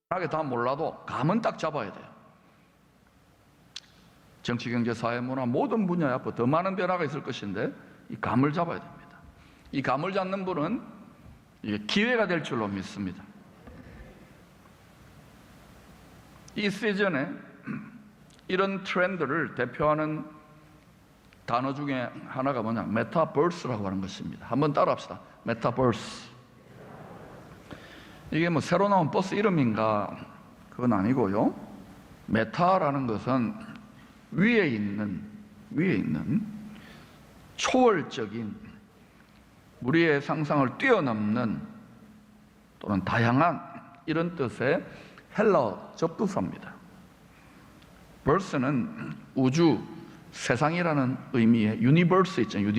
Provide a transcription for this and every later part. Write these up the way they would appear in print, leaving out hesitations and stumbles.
하게 다 몰라도 감은 딱 잡아야 돼요. 정치, 경제, 사회, 문화 모든 분야에 앞으로 더 많은 변화가 있을 것인데 이 감을 잡아야 됩니다. 이 감을 잡는 분은 이게 기회가 될 줄로 믿습니다. 이 시즌에 이런 트렌드를 대표하는 단어 중에 하나가 뭐냐? 메타버스라고 하는 것입니다. 한번 따라합시다. 메타버스. 이게 뭐 새로 나온 버스 이름인가? 그건 아니고요. 메타라는 것은 위에 있는 초월적인 우리의 상상을 뛰어넘는 또는 다양한 이런 뜻의 헬라어 접두사입니다. 버스는 우주, 세상이라는 의미의 유니버스 있잖아요.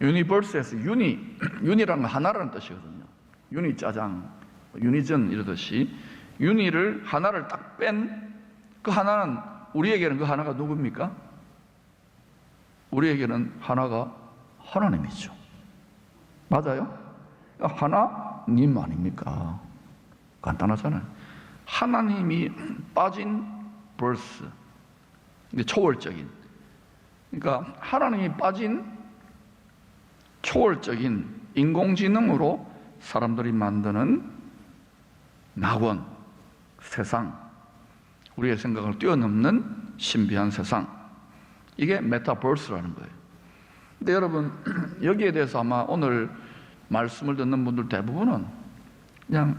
유니버스에서 유니라는 건 하나라는 뜻이거든요. 유니 짜장, 유니전 이러듯이 유니를 하나를 딱 뺀 그 하나는 우리에게는 그 하나가 누굽니까? 우리에게는 하나가 하나님이죠. 맞아요? 하나님 아닙니까? 간단하잖아요. 하나님이 빠진 버스, 초월적인. 그러니까 하나님이 빠진 초월적인 인공지능으로 사람들이 만드는 낙원, 세상, 우리의 생각을 뛰어넘는 신비한 세상. 이게 메타버스라는 거예요. 근데 여러분, 여기에 대해서 아마 오늘 말씀을 듣는 분들 대부분은 그냥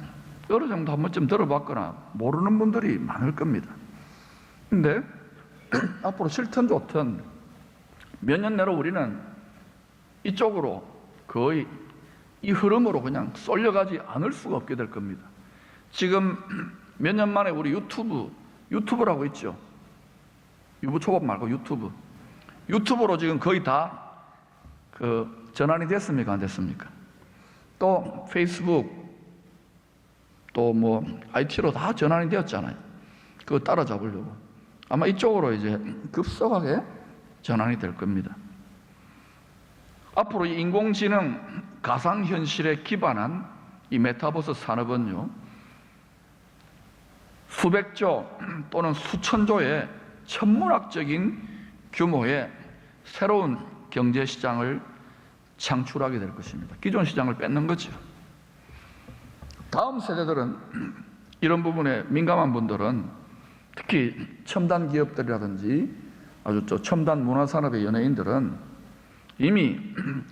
어느 정도 한 번쯤 들어봤거나 모르는 분들이 많을 겁니다. 근데 앞으로 싫든 좋든 몇 년 내로 우리는 이쪽으로 거의 이 흐름으로 그냥 쏠려가지 않을 수가 없게 될 겁니다. 지금 몇 년 만에 우리 유튜브라고 있죠. 유부초밥 말고 유튜브로 지금 거의 다 전환이 됐습니까? 안 됐습니까? 또 페이스북 또 뭐 IT로 다 전환이 되었잖아요. 그거 따라잡으려고 아마 이쪽으로 이제 급속하게 전환이 될 겁니다. 앞으로 이 인공지능 가상현실에 기반한 이 메타버스 산업은요, 수백조 또는 수천조의 천문학적인 규모의 새로운 경제시장을 창출하게 될 것입니다. 기존 시장을 뺏는 거죠. 다음 세대들은 이런 부분에 민감한 분들은 특히 첨단 기업들이라든지 아주 첨단 문화산업의 연예인들은 이미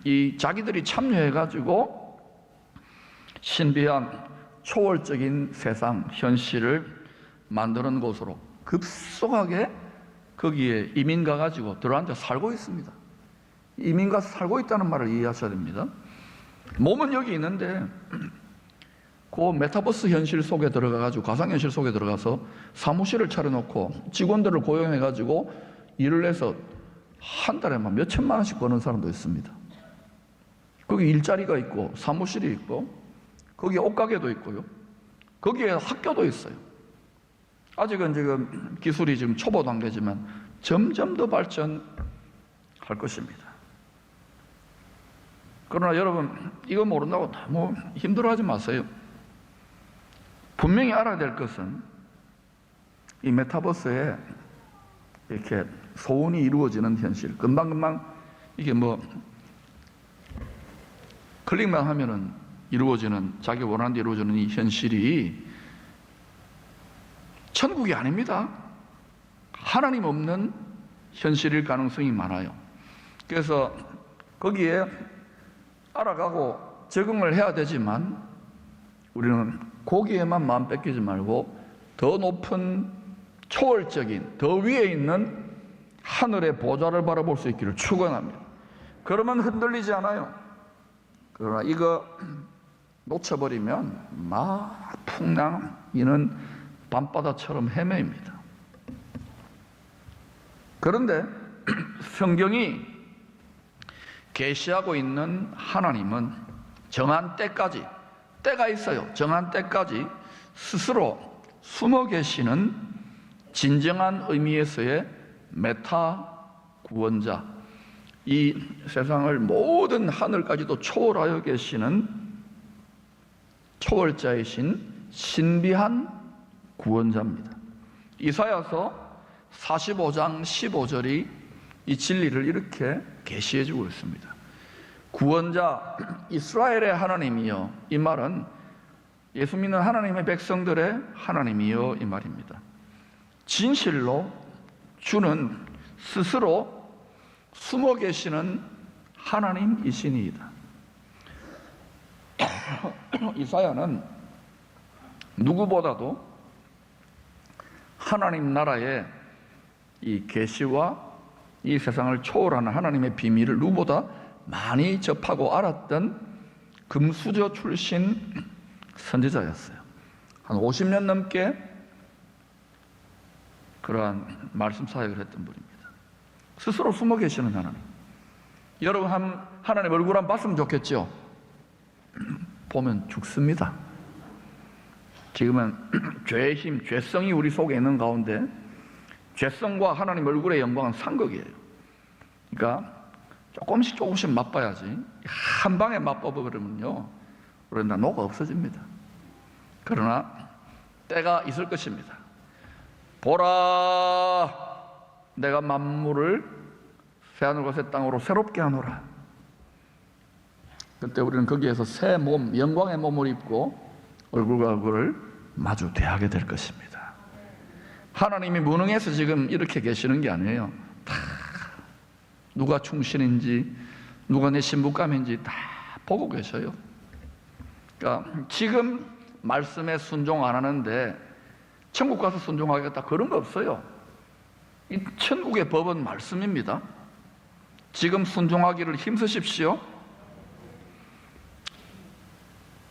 이 자기들이 참여해가지고 신비한 초월적인 세상, 현실을 만드는 곳으로 급속하게 거기에 이민 가가지고 들어앉아 살고 있습니다. 이민 가서 살고 있다는 말을 이해하셔야 됩니다. 몸은 여기 있는데 그 메타버스 현실 속에 들어가가지고 가상현실 속에 들어가서 사무실을 차려놓고 직원들을 고용해가지고 일을 해서 한 달에 막 몇 천만 원씩 버는 사람도 있습니다. 거기 일자리가 있고 사무실이 있고 거기에 옷가게도 있고요. 거기에 학교도 있어요. 아직은 지금 기술이 지금 초보 단계지만 점점 더 발전할 것입니다. 그러나 여러분, 이거 모른다고 너무 힘들어하지 마세요. 분명히 알아야 될 것은 이 메타버스에 이렇게 소원이 이루어지는 현실, 금방금방 이게 뭐 클릭만 하면은 이루어지는, 자기 원하는 대로 이루어지는 이 현실이 천국이 아닙니다. 하나님 없는 현실일 가능성이 많아요. 그래서 거기에 알아가고 적응을 해야 되지만 우리는 거기에만 마음 뺏기지 말고 더 높은 초월적인, 더 위에 있는 하늘의 보좌를 바라볼 수 있기를 축원합니다. 그러면 흔들리지 않아요. 그러나 이거 놓쳐버리면 막 풍랑이는 밤바다처럼 헤매입니다. 그런데 성경이 계시하고 있는 하나님은 정한 때까지, 때가 있어요. 정한 때까지 스스로 숨어 계시는 진정한 의미에서의 메타 구원자, 이 세상을 모든 하늘까지도 초월하여 계시는 초월자이신 신비한 구원자입니다. 이사야서 45장 15절이 이 진리를 이렇게 계시해 주고 있습니다. 구원자 이스라엘의 하나님이여, 이 말은 예수 믿는 하나님의 백성들의 하나님이여 이 말입니다. 진실로 주는 스스로 숨어 계시는 하나님이시니이다. 이사야는 누구보다도 하나님 나라의 이 계시와 이 세상을 초월하는 하나님의 비밀을 누구보다 많이 접하고 알았던 금수저 출신 선지자였어요. 한 50년 넘게 그러한 말씀 사역을 했던 분입니다. 스스로 숨어 계시는 하나님. 여러분 하나님 얼굴 한번 봤으면 좋겠죠? 보면 죽습니다. 지금은 죄의 힘, 죄성이 우리 속에 있는 가운데 죄성과 하나님 얼굴의 영광은 상극이에요. 그러니까 조금씩 맛봐야지. 한 방에 맛봐버리면요, 그런다 녹아 없어집니다. 그러나 때가 있을 것입니다. 보라, 내가 만물을 새하늘과 새 땅으로 새롭게 하노라. 그때 우리는 거기에서 새 몸, 영광의 몸을 입고 얼굴과 얼굴을 마주 대하게 될 것입니다. 하나님이 무능해서 지금 이렇게 계시는 게 아니에요. 다 누가 충신인지, 누가 내 신부감인지 다 보고 계셔요. 그러니까 지금 말씀에 순종 안 하는데 천국 가서 순종하겠다, 그런 거 없어요. 이 천국의 법은 말씀입니다. 지금 순종하기를 힘쓰십시오.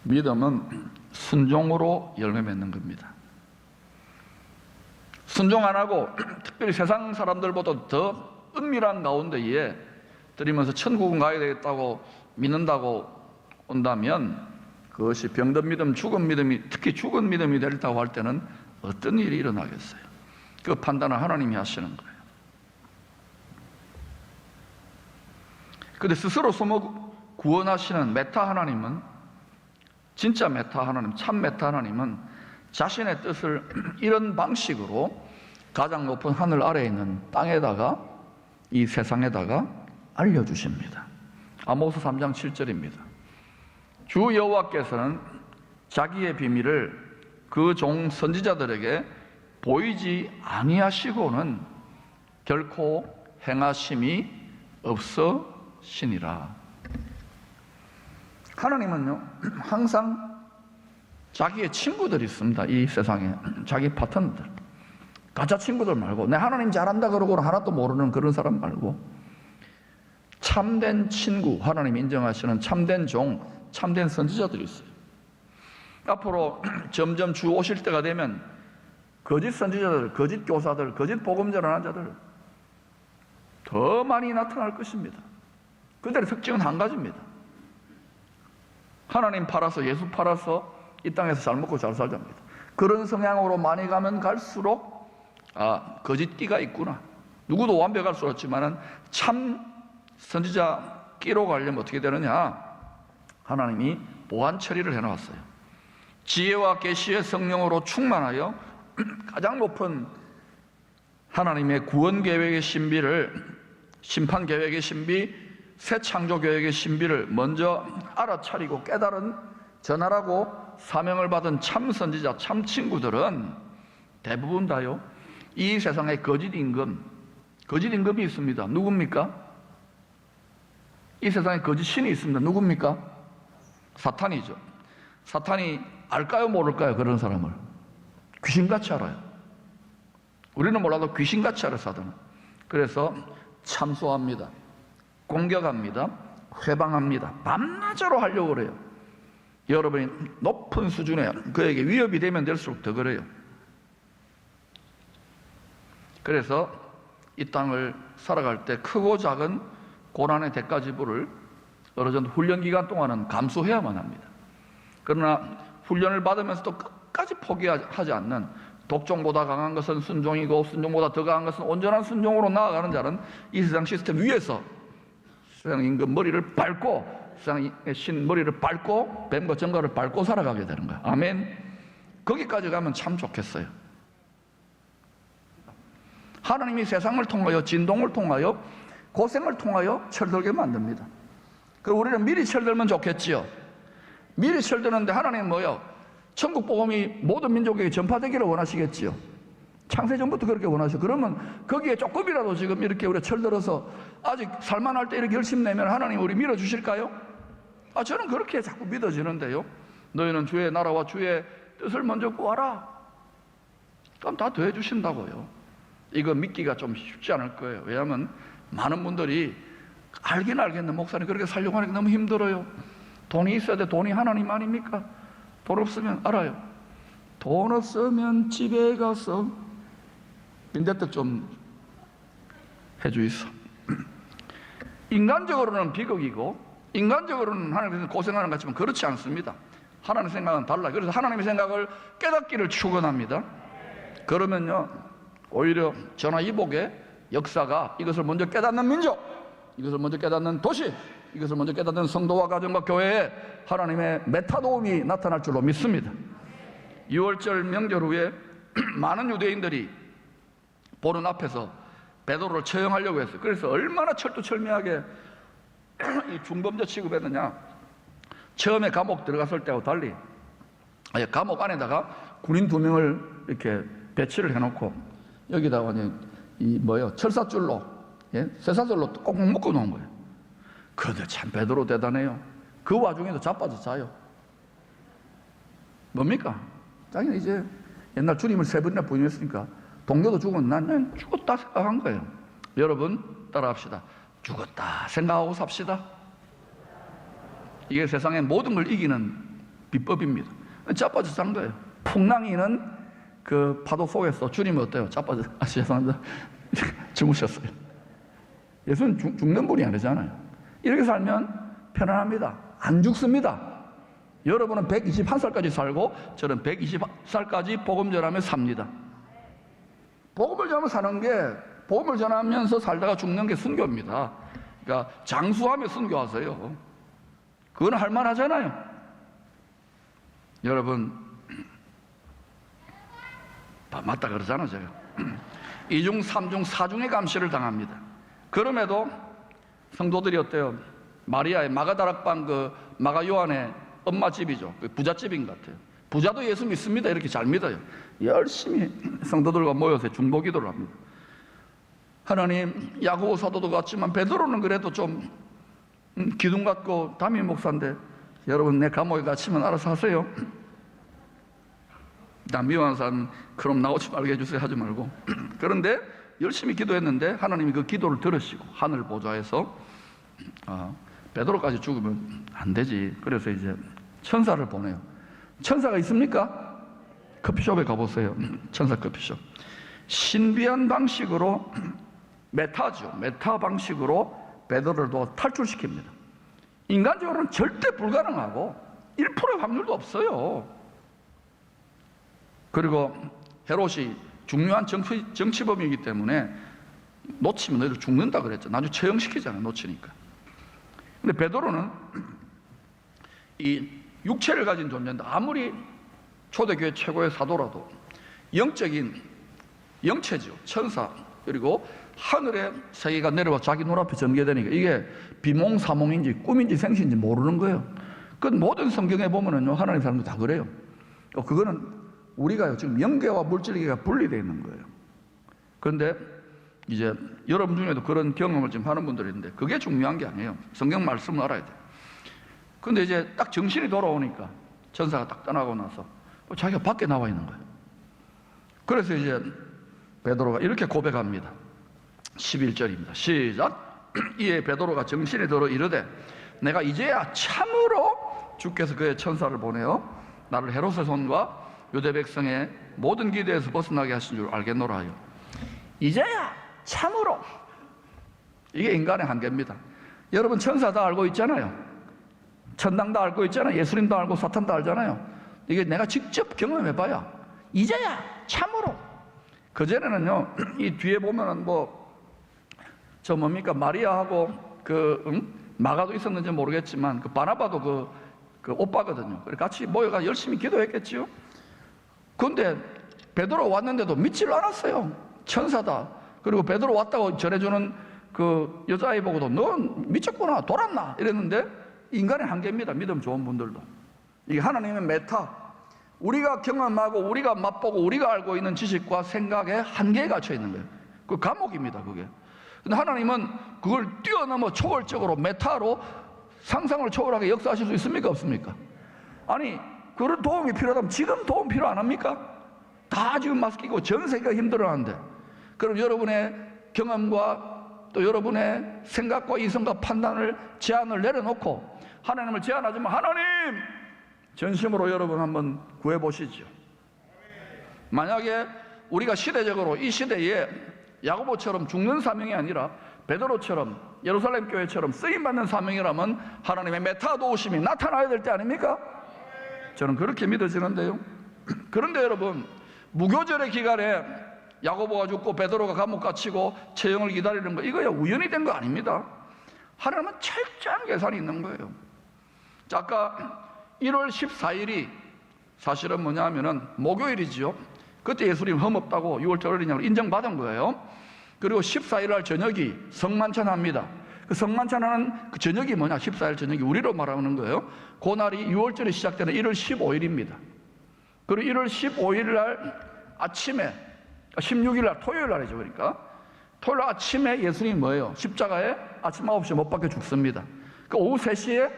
믿음은 순종으로 열매 맺는 겁니다. 순종 안 하고 특별히 세상 사람들보다 더 은밀한 가운데에 들이면서 천국은 가야 되겠다고 믿는다고 온다면 그것이 병든 믿음, 죽은 믿음이, 특히 죽은 믿음이 되겠다고 할 때는 어떤 일이 일어나겠어요? 그 판단은 하나님이 하시는 거예요. 그런데 스스로 숨어 구원하시는 메타 하나님은, 진짜 메타 하나님, 참 메타 하나님은 자신의 뜻을 이런 방식으로 가장 높은 하늘 아래에 있는 땅에다가, 이 세상에다가 알려주십니다. 아모스 3장 7절입니다. 주 여호와께서는 자기의 비밀을 그 종 선지자들에게 보이지 아니하시고는 결코 행하심이 없으시니라. 하나님은요, 항상 자기의 친구들이 있습니다. 이 세상에 자기 파트너들, 가짜 친구들 말고, 내 하나님 잘한다 그러고 하나도 모르는 그런 사람 말고, 참된 친구, 하나님 인정하시는 참된 종, 참된 선지자들이 있어요. 앞으로 점점 주 오실 때가 되면 거짓 선지자들, 거짓 교사들, 거짓 복음 전하는 자들 더 많이 나타날 것입니다. 그들의 특징은 한 가지입니다. 하나님 팔아서, 예수 팔아서 이 땅에서 잘 먹고 잘 살자입니다. 그런 성향으로 많이 가면 갈수록 거짓 끼가 있구나. 누구도 완벽할 수 없지만은 참 선지자 끼로 가려면 어떻게 되느냐? 하나님이 보완 처리를 해놓았어요. 지혜와 계시의 성령으로 충만하여 가장 높은 하나님의 구원 계획의 신비를, 심판 계획의 신비, 새 창조 계획의 신비를 먼저 알아차리고 깨달은, 전하라고 사명을 받은 참 선지자, 참 친구들은 대부분 다요, 이 세상에 거짓 임금이 있습니다. 누굽니까? 이 세상에 거짓 신이 있습니다. 누굽니까? 사탄이죠. 사탄이 알까요, 모를까요? 그런 사람을 귀신같이 알아요. 우리는 몰라도 귀신같이 알아요, 사탄은. 그래서 참소합니다, 공격합니다, 회방합니다. 밤낮으로 하려고 그래요. 여러분이 높은 수준에 그에게 위협이 되면 될수록 더 그래요. 그래서 이 땅을 살아갈 때 크고 작은 고난의 대가지불을 어느 정도 훈련 기간 동안은 감수해야만 합니다. 그러나 훈련을 받으면서도 끝까지 포기하지 않는, 독종보다 강한 것은 순종이고 순종보다 더 강한 것은 온전한 순종으로 나아가는 자는 이 세상 시스템 위에서 세상 임금 머리를 밟고, 세상의 신 머리를 밟고, 뱀과 정갈을 밟고 살아가게 되는 거예요. 아멘. 거기까지 가면 참 좋겠어요. 하나님이 세상을 통하여, 진동을 통하여, 고생을 통하여 철들게 만듭니다. 그리고 우리는 미리 철들면 좋겠지요. 미리 철드는데 하나님은 뭐요? 천국 복음이 모든 민족에게 전파되기를 원하시겠지요. 창세전부터 그렇게 원하시고, 그러면 거기에 조금이라도 지금 이렇게 우리가 철들어서 아직 살만할 때 이렇게 열심히 내면 하나님 우리 밀어주실까요? 저는 그렇게 자꾸 믿어지는데요. 너희는 주의 나라와 주의 뜻을 먼저 구하라. 그럼 다 더해 주신다고요. 이거 믿기가 좀 쉽지 않을 거예요. 왜냐하면 많은 분들이 알긴 알겠는데 목사님 그렇게 살려고 하니까 너무 힘들어요. 돈이 있어야 돼. 돈이 하나님 아닙니까? 돈 없으면 알아요. 돈 없으면 집에 가서 빈대떡 좀 해주이소. 인간적으로는 비극이고 인간적으로는 하나님께서 고생하는 것 같지만 그렇지 않습니다. 하나님의 생각은 달라요. 그래서 하나님의 생각을 깨닫기를 축원합니다. 그러면요 오히려 전화위복의 역사가 이것을 먼저 깨닫는 민족, 이것을 먼저 깨닫는 도시, 이것을 먼저 깨닫는 성도와 가정과 교회에 하나님의 메타도움이 나타날 줄로 믿습니다. 6월절 명절 후에 많은 유대인들이 보는 앞에서 베드로를 처형하려고 했어요. 그래서 얼마나 철두철미하게 이 중범죄 취급했느냐. 처음에 감옥 들어갔을 때하고 달리 감옥 안에다가 군인 2명을 이렇게 배치를 해놓고 여기다가 철사줄로, 쇠사줄로 꼭 묶어 놓은 거예요. 그런데 참 베드로 대단해요. 그 와중에도 자빠져 자요. 뭡니까? 자기는 이제 옛날 주님을 3번이나 부인했으니까 동료도 죽었는데 난 죽었다 생각한 거예요. 여러분 따라합시다. 죽었다 생각하고 삽시다. 이게 세상의 모든 걸 이기는 비법입니다. 자빠져 잔 거예요. 풍랑이는 그 파도 속에서 주님은 어때요? 자빠져, 죄송합니다. 주무셨어요. 예수는 죽는 분이 아니잖아요. 이렇게 살면 편안합니다. 안 죽습니다. 여러분은 121살까지 살고 저는 120살까지 복음 전하며 삽니다. 복음을 전하며 사는 게, 복음을 전하면서 살다가 죽는 게 순교입니다. 그러니까 장수하며 순교하세요. 그건 할만하잖아요. 여러분 맞다 그러잖아 제가. 2중, 3중, 4중의 감시를 당합니다. 그럼에도 성도들이 어때요? 마리아의 마가다락방 그 마가 요한의 엄마 집이죠. 부잣집인 것 같아요. 부자도 예수 믿습니다. 이렇게 잘 믿어요. 열심히 성도들과 모여서 중보기도를 합니다. 하나님, 야고보 사도도 같지만 베드로는 그래도 좀 기둥 같고 담임 목사인데 여러분 내 감옥에 갇히면 알아서 하세요. 나 미워하는 사람 그럼 나오지 말게 해주세요 하지 말고. 그런데 열심히 기도했는데 하나님이 그 기도를 들으시고 하늘 보좌에서 베드로까지 죽으면 안 되지. 그래서 이제 천사를 보내요. 천사가 있습니까? 커피숍에 가보세요. 천사 커피숍. 신비한 방식으로 메타 방식으로 베드로를 탈출시킵니다. 인간적으로는 절대 불가능하고 1%의 확률도 없어요. 그리고 헤롯이 중요한 정치범이기 때문에 놓치면 너희들 죽는다 그랬죠. 나중에 처형시키잖아요, 놓치니까. 근데 베드로는 이 육체를 가진 존재인데 아무리 초대교회 최고의 사도라도 영적인 영체죠. 천사, 그리고 하늘의 세계가 내려와 자기 눈앞에 전개되니까 이게 비몽사몽인지 꿈인지 생시인지 모르는 거예요. 그 모든 성경에 보면은요, 하나님 사람들 다 그래요. 그거는 우리가요, 지금 영계와 물질계가 분리되어 있는 거예요. 그런데 이제 여러분 중에도 그런 경험을 지금 하는 분들이 있는데 그게 중요한 게 아니에요. 성경 말씀을 알아야 돼요. 근데 이제 딱 정신이 돌아오니까 천사가 딱 떠나고 나서 자기가 밖에 나와 있는 거예요. 그래서 이제 베드로가 이렇게 고백합니다. 11절입니다. 시작. 이에 베드로가 정신이 들어 이르되 내가 이제야 참으로 주께서 그의 천사를 보내어 나를 헤롯의 손과 유대 백성의 모든 기대에서 벗어나게 하신 줄 알겠노라 하여. 이제야 참으로. 이게 인간의 한계입니다. 여러분 천사 다 알고 있잖아요. 천당 다 알고 있잖아요. 예수님도 알고 사탄도 알잖아요. 이게 내가 직접 경험해봐야 이제야 참으로. 그전에는요, 이 뒤에 보면은 뭡니까 마리아하고 마가도 있었는지 모르겠지만 그 바나바도 그 오빠거든요. 그래서 같이 모여가 열심히 기도했겠지요. 그런데 베드로 왔는데도 믿지를 않았어요. 천사다. 그리고 베드로 왔다고 전해주는 그 여자아이 보고도 넌 미쳤구나, 돌았나 이랬는데, 인간의 한계입니다. 믿음 좋은 분들도. 이게 하나님의 메타, 우리가 경험하고 우리가 맛보고 우리가 알고 있는 지식과 생각에 한계에 갇혀 있는 거예요. 그 감옥입니다, 그게. 근데 하나님은 그걸 뛰어넘어 초월적으로 메타로 상상을 초월하게 역사하실 수 있습니까, 없습니까? 아니, 그런 도움이 필요하다면 지금 도움 필요 안 합니까? 다 지금 마스크 끼고 전 세계가 힘들어하는데, 그럼 여러분의 경험과 또 여러분의 생각과 이성과 판단을 제한을 내려놓고 하나님을 제한하지만, 하나님 전심으로 여러분 한번 구해보시죠. 만약에 우리가 시대적으로 이 시대에 야고보처럼 죽는 사명이 아니라 베드로처럼 예루살렘 교회처럼 쓰임받는 사명이라면 하나님의 메타 도우심이 나타나야 될 때 아닙니까? 저는 그렇게 믿어지는데요. 그런데 여러분, 무교절의 기간에 야고보가 죽고 베드로가 감옥 갇히고 처형을 기다리는 거, 이거야 우연이 된 거 아닙니다. 하나님은 철저한 계산이 있는 거예요. 자, 아까 1월 14일이 사실은 뭐냐 하면은 목요일이죠. 그때 예수님 흠없다고 6월절 어린양으로 인정받은 거예요. 그리고 14일 날 저녁이 성만찬 합니다. 그 성만찬 하는 그 저녁이 뭐냐, 14일 저녁이 우리로 말하는 거예요. 그날이 6월절이 시작되는 1월 15일입니다. 그리고 1월 15일 날 아침에, 16일 날 토요일 날이죠. 그러니까 토요일 날 아침에 예수님이 뭐예요? 십자가에 아침 9시에 못 박혀 죽습니다. 그 오후 3시에,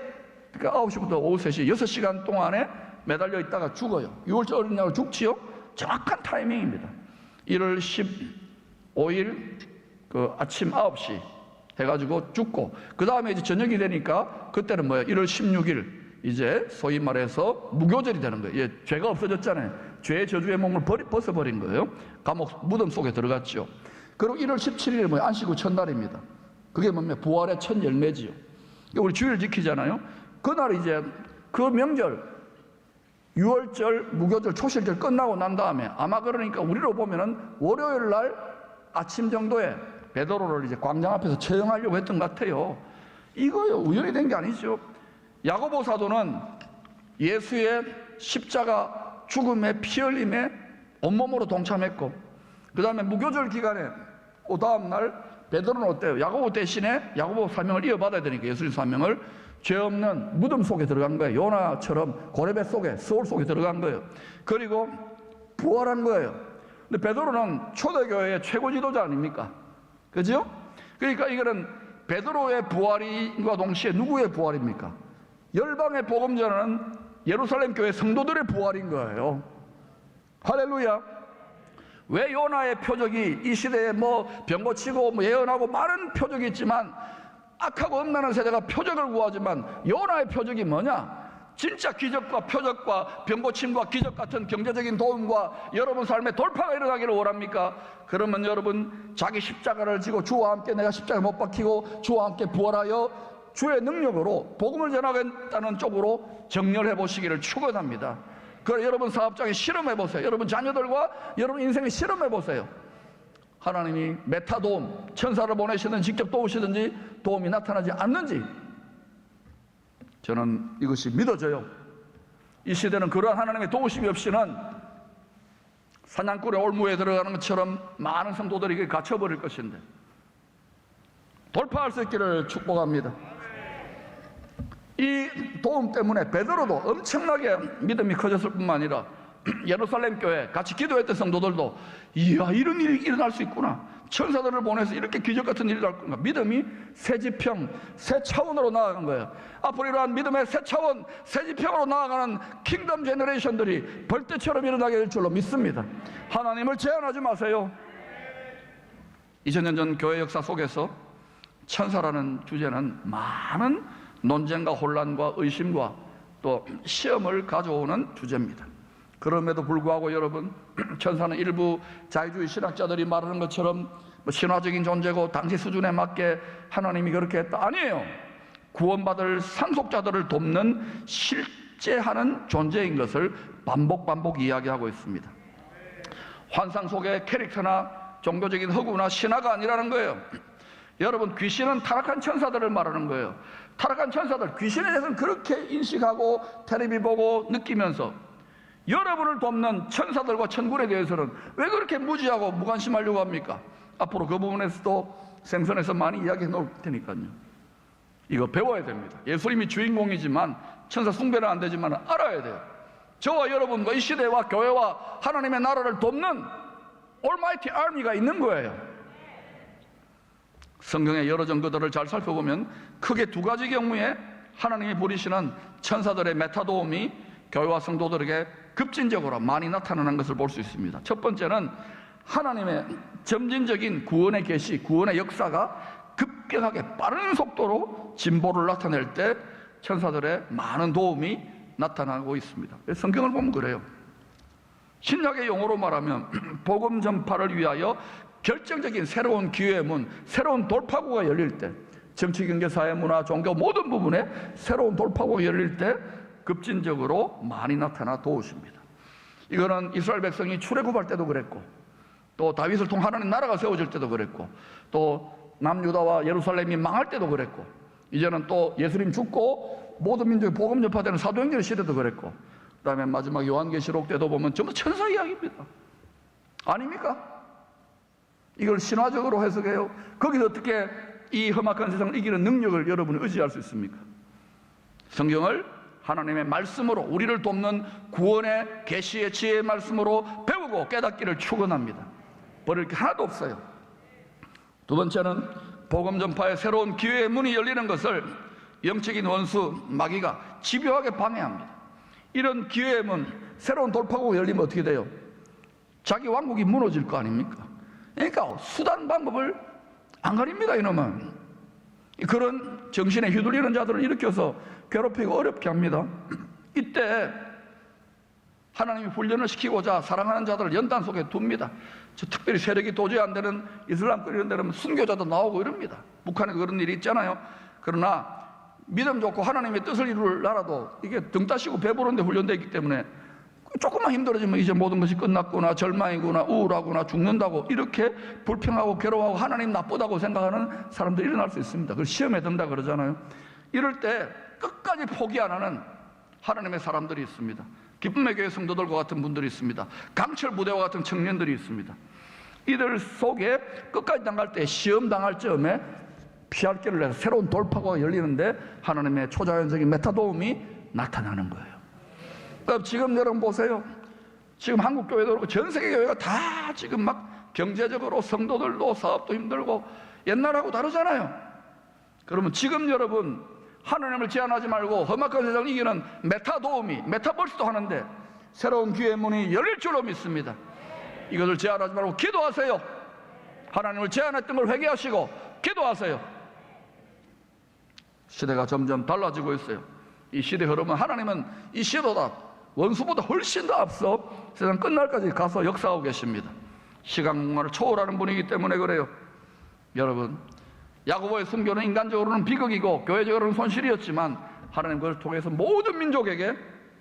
그러니까 9시부터 오후 3시 6시간 동안에 매달려 있다가 죽어요. 6월절 어린 양으로 죽지요? 정확한 타이밍입니다. 1월 15일 그 아침 9시 해가지고 죽고, 그 다음에 이제 저녁이 되니까 그때는 뭐예요? 1월 16일 이제 소위 말해서 무교절이 되는 거예요. 예, 죄가 없어졌잖아요. 죄의 저주의 몸을 벗어버린 거예요. 감옥 무덤 속에 들어갔죠. 그리고 1월 17일에 뭐예요? 안식 후 첫날입니다. 그게 뭡니까? 부활의 첫 열매지요. 우리 주일 지키잖아요. 그날 이제 그 명절 6월절, 무교절, 초실절 끝나고 난 다음에 아마 그러니까 우리로 보면은 월요일 날 아침 정도에 베드로를 이제 광장 앞에서 처형하려고 했던 것 같아요. 이거요, 우연히 된 게 아니죠. 야고보 사도는 예수의 십자가 죽음의 피 흘림에 온몸으로 동참했고, 그 다음에 무교절 기간에 그 다음 날 베드로는 어때요? 야고보 대신에 야고보 사명을 이어받아야 되니까 예수님 사명을, 죄 없는 무덤 속에 들어간 거예요. 요나처럼 고레배 속에, 스올 속에 들어간 거예요. 그리고 부활한 거예요. 근데 베드로는 초대교회의 최고 지도자 아닙니까? 그죠? 그러니까 이거는 베드로의 부활과 동시에 누구의 부활입니까? 열방의 복음전은 예루살렘 교회 성도들의 부활인 거예요. 할렐루야. 왜 요나의 표적이 이 시대에 뭐 병 고치고 뭐 예언하고 많은 표적이 있지만 악하고 음란한 세대가 표적을 구하지만 요나의 표적이 뭐냐? 진짜 기적과 표적과 병 고침과 기적 같은 경제적인 도움과 여러분 삶의 돌파가 일어나기를 원합니까? 그러면 여러분 자기 십자가를 지고 주와 함께 내가 십자가에 못 박히고 주와 함께 부활하여 주의 능력으로 복음을 전하겠다는 쪽으로 정렬해 보시기를 축원합니다. 그래, 여러분 사업장에 실험해 보세요. 여러분 자녀들과 여러분 인생에 실험해 보세요. 하나님이 메타 도움, 천사를 보내시든 직접 도우시든지 도움이 나타나지 않는지 저는 이것이 믿어져요. 이 시대는 그러한 하나님의 도우심이 없이는 사냥꾼의 올무에 들어가는 것처럼 많은 성도들이 갇혀버릴 것인데 돌파할 수 있기를 축복합니다. 이 도움 때문에 베드로도 엄청나게 믿음이 커졌을 뿐만 아니라 예루살렘 교회 같이 기도했던 성도들도 이야, 이런 일이 일어날 수 있구나, 천사들을 보내서 이렇게 기적 같은 일이 일어날 구나, 믿음이 새 지평, 새 차원으로 나아간 거예요. 앞으로 이러한 믿음의 새 차원, 새 지평으로 나아가는 킹덤 제너레이션들이 벌떼처럼 일어나게 될 줄로 믿습니다. 하나님을 제한하지 마세요. 2000년 전 교회 역사 속에서 천사라는 주제는 많은 논쟁과 혼란과 의심과 또 시험을 가져오는 주제입니다. 그럼에도 불구하고 여러분, 천사는 일부 자유주의 신학자들이 말하는 것처럼 뭐 신화적인 존재고 당시 수준에 맞게 하나님이 그렇게 했다, 아니에요. 구원받을 상속자들을 돕는 실제하는 존재인 것을 반복 이야기하고 있습니다. 환상 속의 캐릭터나 종교적인 허구나 신화가 아니라는 거예요. 여러분, 귀신은 타락한 천사들을 말하는 거예요. 타락한 천사들, 귀신에 대해서는 그렇게 인식하고 텔레비 보고 느끼면서 여러분을 돕는 천사들과 천군에 대해서는 왜 그렇게 무지하고 무관심하려고 합니까? 앞으로 그 부분에서도 생선에서 많이 이야기해 놓을 테니까요. 이거 배워야 됩니다. 예수님이 주인공이지만 천사 숭배는 안 되지만 알아야 돼요. 저와 여러분과 이 시대와 교회와 하나님의 나라를 돕는 올마이티 아미가 있는 거예요. 성경의 여러 정거들을 잘 살펴보면 크게 두 가지 경우에 하나님이 부리시는 천사들의 메타도움이 교회와 성도들에게 급진적으로 많이 나타나는 것을 볼 수 있습니다. 첫 번째는 하나님의 점진적인 구원의 계시, 구원의 역사가 급격하게 빠른 속도로 진보를 나타낼 때 천사들의 많은 도움이 나타나고 있습니다. 성경을 보면 그래요. 신약의 용어로 말하면 복음 전파를 위하여 결정적인 새로운 기회의 문, 새로운 돌파구가 열릴 때, 정치, 경제, 사회, 문화, 종교 모든 부분에 새로운 돌파구가 열릴 때 급진적으로 많이 나타나 도우십니다. 이거는 이스라엘 백성이 출애굽할 때도 그랬고, 또 다윗을 통해 하나님 나라가 세워질 때도 그랬고, 또 남유다와 예루살렘이 망할 때도 그랬고, 이제는 또 예수님 죽고 모든 민족이 복음 전파되는 사도행전 시대도 그랬고, 그 다음에 마지막 요한계시록 때도 보면 전부 천사 이야기입니다. 아닙니까? 이걸 신화적으로 해석해요. 거기서 어떻게 이 험악한 세상을 이기는 능력을 여러분이 의지할 수 있습니까? 성경을 하나님의 말씀으로, 우리를 돕는 구원의 계시의 지혜의 말씀으로 배우고 깨닫기를 축원합니다. 버릴 게 하나도 없어요. 두 번째는 복음 전파의 새로운 기회의 문이 열리는 것을 영적인 원수 마귀가 집요하게 방해합니다. 이런 기회의 문, 새로운 돌파구가 열리면 어떻게 돼요? 자기 왕국이 무너질 거 아닙니까? 그러니까 수단 방법을 안 가립니다. 이놈은 그런 정신에 휘둘리는 자들을 일으켜서 괴롭히고 어렵게 합니다. 이때 하나님이 훈련을 시키고자 사랑하는 자들을 연단 속에 둡니다. 특별히 세력이 도저히 안 되는 이슬람 이런 데는 순교자도 나오고 이럽니다. 북한에 그런 일이 있잖아요. 그러나 믿음 좋고 하나님의 뜻을 이룰 나라도 이게 등 따시고 배부른데 훈련되어 있기 때문에 조금만 힘들어지면 이제 모든 것이 끝났구나, 절망이구나, 우울하구나, 죽는다고 이렇게 불평하고 괴로워하고 하나님 나쁘다고 생각하는 사람들이 일어날 수 있습니다. 그걸 시험에 든다 그러잖아요. 이럴 때 끝까지 포기 안 하는 하나님의 사람들이 있습니다. 기쁨의 교회 성도들과 같은 분들이 있습니다. 강철 부대와 같은 청년들이 있습니다. 이들 속에 끝까지 당할 때, 시험 당할 즈음에 피할 길을 내서 새로운 돌파구가 열리는데 하나님의 초자연적인 메타도움이 나타나는 거예요. 그러니까 지금 여러분 보세요. 지금 한국 교회도 그렇고 전 세계 교회가 다 지금 막 경제적으로 성도들도 사업도 힘들고 옛날하고 다르잖아요. 그러면 지금 여러분 하나님을 제한하지 말고 험악한 세상을 이기는 메타도움이, 메타버스도 하는데 새로운 기회의 문이 열릴 줄로 믿습니다. 이것을 제한하지 말고 기도하세요. 하나님을 제한했던 걸 회개하시고 기도하세요. 시대가 점점 달라지고 있어요. 이 시대 흐름은 하나님은 이 시대보다 원수보다 훨씬 더 앞서 세상 끝날까지 가서 역사하고 계십니다. 시간 공간을 초월하는 분이기 때문에 그래요. 여러분, 야고보의 순교는 인간적으로는 비극이고 교회적으로는 손실이었지만 하나님 그걸 통해서 모든 민족에게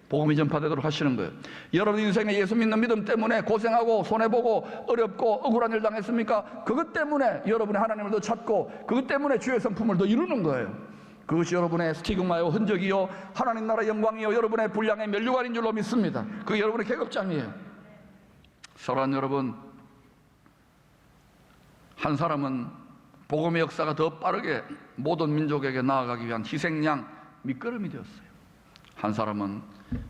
복음이 전파되도록 하시는 거예요. 여러분 인생에 예수 믿는 믿음 때문에 고생하고 손해보고 어렵고 억울한 일 당했습니까? 그것 때문에 여러분이 하나님을 더 찾고 그것 때문에 주의 성품을 더 이루는 거예요. 그것이 여러분의 스티그마요, 흔적이요, 하나님 나라 영광이요, 여러분의 분량의 면류관인 줄로 믿습니다. 그게 여러분의 계급장이에요. 사랑하는 여러분, 한 사람은 복음의 역사가 더 빠르게 모든 민족에게 나아가기 위한 희생양, 밑거름이 되었어요. 한 사람은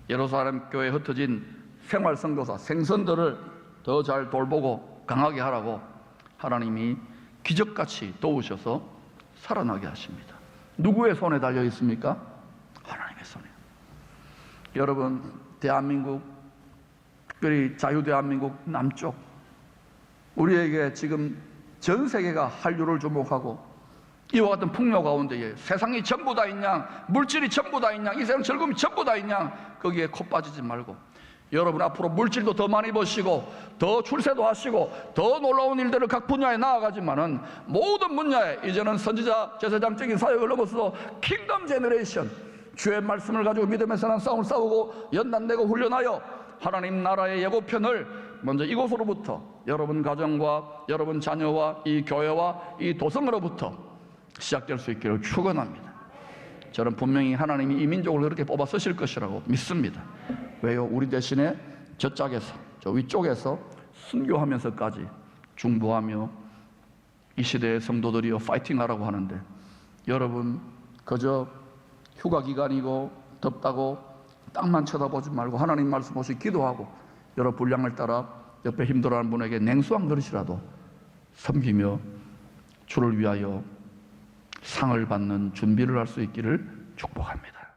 예루살렘 교회에 흩어진 생활선교사, 생선들을 더 잘 돌보고 강하게 하라고 하나님이 기적같이 도우셔서 살아나게 하십니다. 누구의 손에 달려 있습니까? 하나님의 손에. 여러분, 대한민국, 특별히 자유대한민국 남쪽, 우리에게 지금 전 세계가 한류를 주목하고 이와 같은 풍요 가운데에 세상이 전부 다 있냐, 물질이 전부 다 있냐, 이 세상 즐거움이 전부 다 있냐, 거기에 코 빠지지 말고 여러분 앞으로 물질도 더 많이 버시고 더 출세도 하시고 더 놀라운 일들을 각 분야에 나아가지만은 모든 분야에 이제는 선지자 제사장적인 사역을 넘어서 킹덤 제너레이션, 주의 말씀을 가지고 믿음의 선한 싸움을 싸우고 연단되고 훈련하여 하나님 나라의 예고편을 먼저 이곳으로부터 여러분 가정과 여러분 자녀와 이 교회와 이 도성으로부터 시작될 수 있기를 축원합니다. 저는 분명히 하나님이 이 민족을 그렇게 뽑아 쓰실 것이라고 믿습니다. 왜요? 우리 대신에 저 짝에서, 저 위쪽에서 순교하면서까지 중보하며 이 시대의 성도들이여 파이팅하라고 하는데, 여러분 그저 휴가 기간이고 덥다고 땅만 쳐다보지 말고 하나님 말씀 없이 기도하고 여러 분량을 따라 옆에 힘들어하는 분에게 냉수 한 그릇이라도 섬기며 주를 위하여 상을 받는 준비를 할 수 있기를 축복합니다.